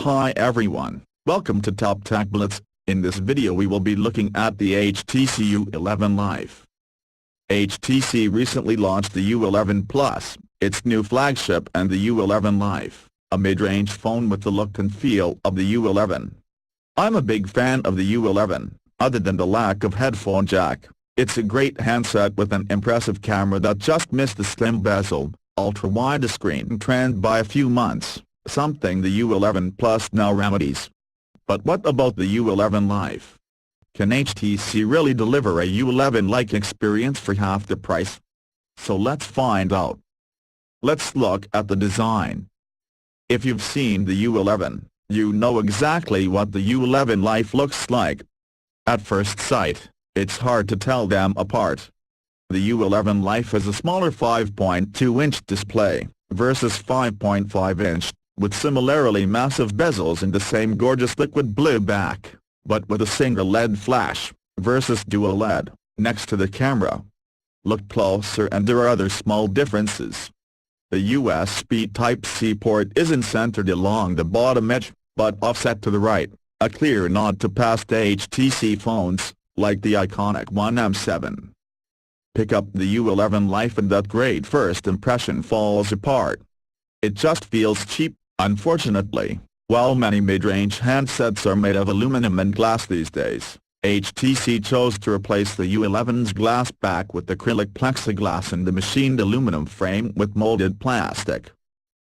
Hi everyone, welcome to Top Tech Blitz. In this video we will be looking at the HTC U11 Life. HTC recently launched the U11 Plus, its new flagship, and the U11 Life, a mid-range phone with the look and feel of the U11. I'm a big fan of the U11, other than the lack of headphone jack. It's a great handset with an impressive camera that just missed the slim-bezel, ultra-widescreen trend by a few months, something the U11 Plus now remedies. But what about the U11 Life? Can HTC really deliver a U11-like experience for half the price? So let's find out. Let's look at the design. If you've seen the U11, you know exactly what the U11 Life looks like. At first sight, it's hard to tell them apart. The U11 Life has a smaller 5.2-inch display, versus 5.5-inch, with similarly massive bezels and the same gorgeous liquid blue back, but with a single LED flash, versus dual LED, next to the camera. Look closer and there are other small differences. The US-spec Type-C port isn't centered along the bottom edge, but offset to the right, a clear nod to past HTC phones, like the iconic M7. Pick up the U11 Life and that great first impression falls apart. It just feels cheap, unfortunately. While many mid-range handsets are made of aluminum and glass these days, HTC chose to replace the U11's glass back with acrylic plexiglass and the machined aluminum frame with molded plastic.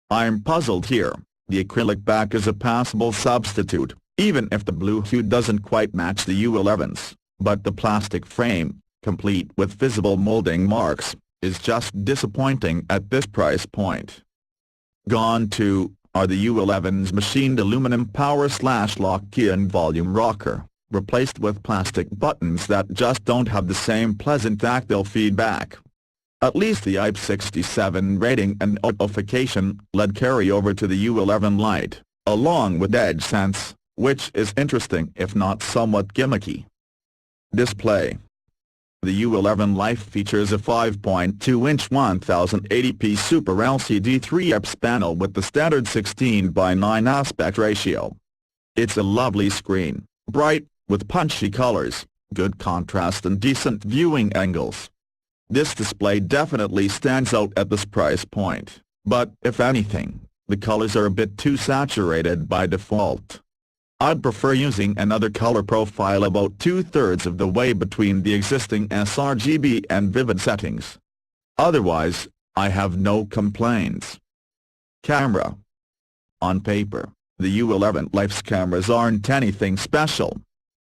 I'm puzzled here. The acrylic back is a passable substitute, even if the blue hue doesn't quite match the U11's, but the plastic frame, complete with visible molding marks, is just disappointing at this price point. Gone too are the U11's machined aluminum power/lock key and volume rocker, replaced with plastic buttons that just don't have the same pleasant tactile feedback. At least the IP67 rating and notification LED carry over to the U11 Lite, along with Edge Sense, which is interesting if not somewhat gimmicky. Display. The U11 Life features a 5.2-inch 1080p Super LCD 3x panel with the standard 16:9 aspect ratio. It's a lovely screen, bright, with punchy colors, good contrast and decent viewing angles. This display definitely stands out at this price point, but if anything, the colors are a bit too saturated by default. I'd prefer using another color profile about 2/3 of the way between the existing sRGB and Vivid settings. Otherwise, I have no complaints. Camera. On paper, the U11 Life's cameras aren't anything special.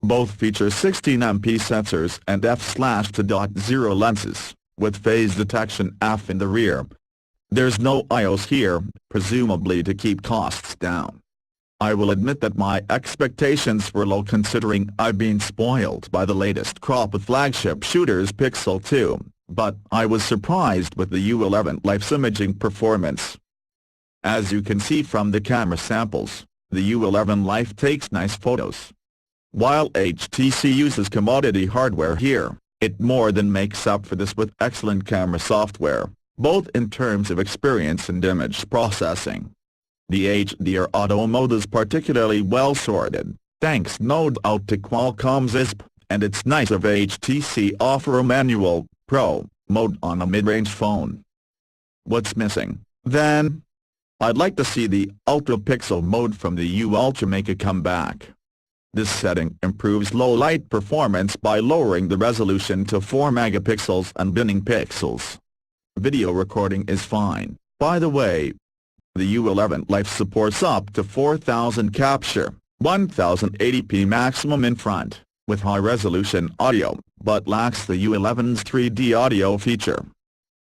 Both feature 16MP sensors and f/2.0 lenses, with phase detection f in the rear. There's no iOS here, presumably to keep costs down. I will admit that my expectations were low considering I've been spoiled by the latest crop of flagship shooters Pixel 2, but I was surprised with the U11 Life's imaging performance. As you can see from the camera samples, the U11 Life takes nice photos. While HTC uses commodity hardware here, it more than makes up for this with excellent camera software, both in terms of experience and image processing. The HDR auto mode is particularly well sorted, thanks no doubt to Qualcomm's ISP, and it's nice of HTC offer a manual, Pro, mode on a mid-range phone. What's missing, then? I'd like to see the Ultra Pixel mode from the U Ultra make a comeback. This setting improves low light performance by lowering the resolution to 4 megapixels and binning pixels. Video recording is fine, by the way. The U11 Life supports up to 4000 capture, 1080p maximum in front, with high-resolution audio, but lacks the U11's 3D audio feature.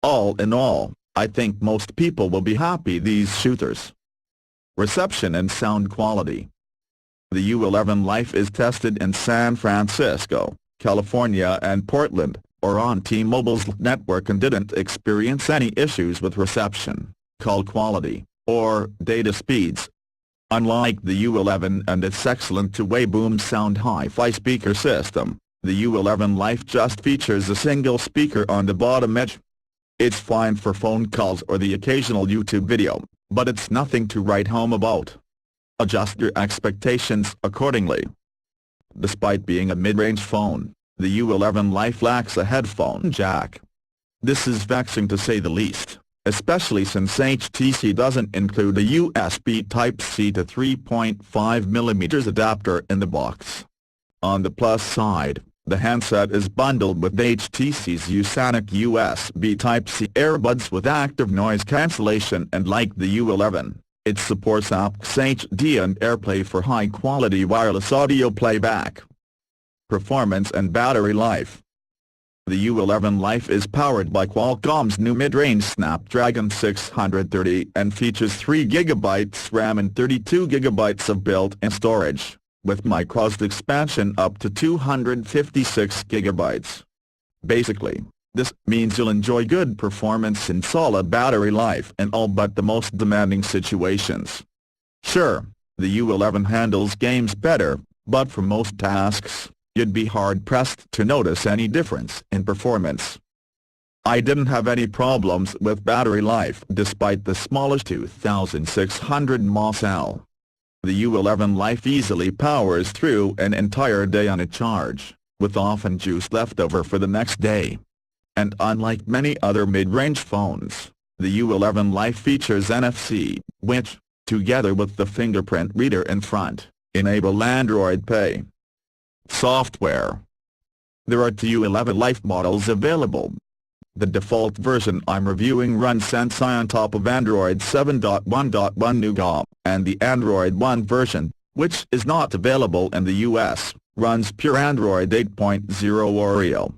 All in all, I think most people will be happy these shooters. Reception and sound quality. The U11 Life is tested in San Francisco, California and Portland, on T-Mobile's network and didn't experience any issues with reception, call quality, or data speeds. Unlike the U11 and its excellent two-way boom sound hi-fi speaker system, the U11 Life just features a single speaker on the bottom edge. It's fine for phone calls or the occasional YouTube video, but it's nothing to write home about. Adjust your expectations accordingly. Despite being a mid-range phone, the U11 Life lacks a headphone jack. This is vexing to say the least, especially since HTC doesn't include a USB Type-C to 3.5mm adapter in the box. On the plus side, the handset is bundled with HTC's U-sonic USB Type-C earbuds with active noise cancellation, and like the U11, it supports apps HD and AirPlay for high-quality wireless audio playback. Performance and battery life. The U11 Life is powered by Qualcomm's new mid-range Snapdragon 630 and features 3GB RAM and 32GB of built-in storage, with microSD expansion up to 256GB. Basically, this means you'll enjoy good performance and solid battery life in all but the most demanding situations. Sure, the U11 handles games better, but for most tasks, you'd be hard-pressed to notice any difference in performance. I didn't have any problems with battery life despite the smallest 2600 mAh. The U11 Life easily powers through an entire day on a charge, with often juice left over for the next day. And unlike many other mid-range phones, the U11 Life features NFC, which, together with the fingerprint reader in front, enable Android Pay. Software. There are two U11 Life models available. The default version I'm reviewing runs Sensei on top of Android 7.1.1 Nougat, and the Android One version, which is not available in the US, runs pure Android 8.0 Oreo.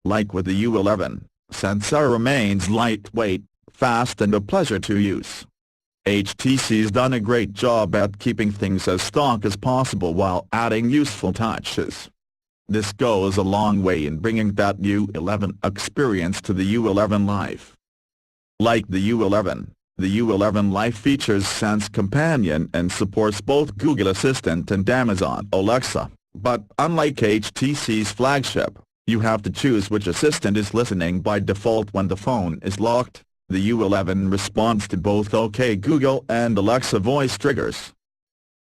Like with the U11, Sensei remains lightweight, fast and a pleasure to use. HTC's done a great job at keeping things as stock as possible while adding useful touches. This goes a long way in bringing that U11 experience to the U11 Life. Like the U11 Life features Sense Companion and supports both Google Assistant and Amazon Alexa, but unlike HTC's flagship, you have to choose which assistant is listening by default when the phone is locked. The U11 responds to both OK Google and Alexa voice triggers.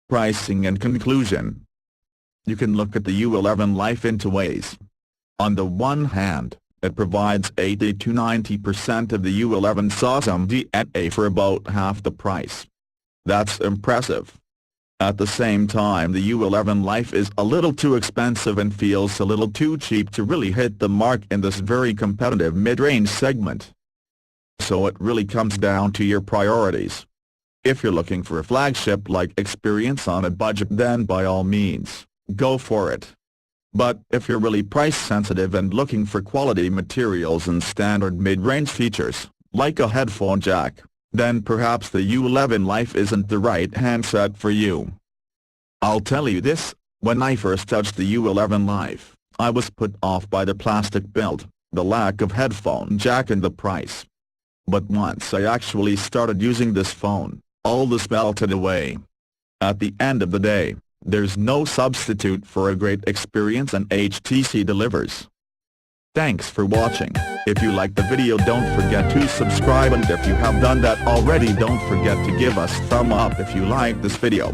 Pricing and conclusion. You can look at the U11 Life in two ways. On the one hand, it provides 80 to 90% of the U11 SOSMDNA for about half the price. That's impressive. At the same time, the U11 Life is a little too expensive and feels a little too cheap to really hit the mark in this very competitive mid-range segment. So it really comes down to your priorities. If you're looking for a flagship-like experience on a budget, then by all means, go for it. But if you're really price-sensitive and looking for quality materials and standard mid-range features, like a headphone jack, then perhaps the U11 Life isn't the right handset for you. I'll tell you this, when I first touched the U11 Life, I was put off by the plastic build, the lack of headphone jack and the price. But once I actually started using this phone, all this melted away. At the end of the day, there's no substitute for a great experience, and HTC delivers. Thanks for watching. If you liked the video, don't forget to subscribe, and if you have done that already, don't forget to give us a thumb up if you like this video.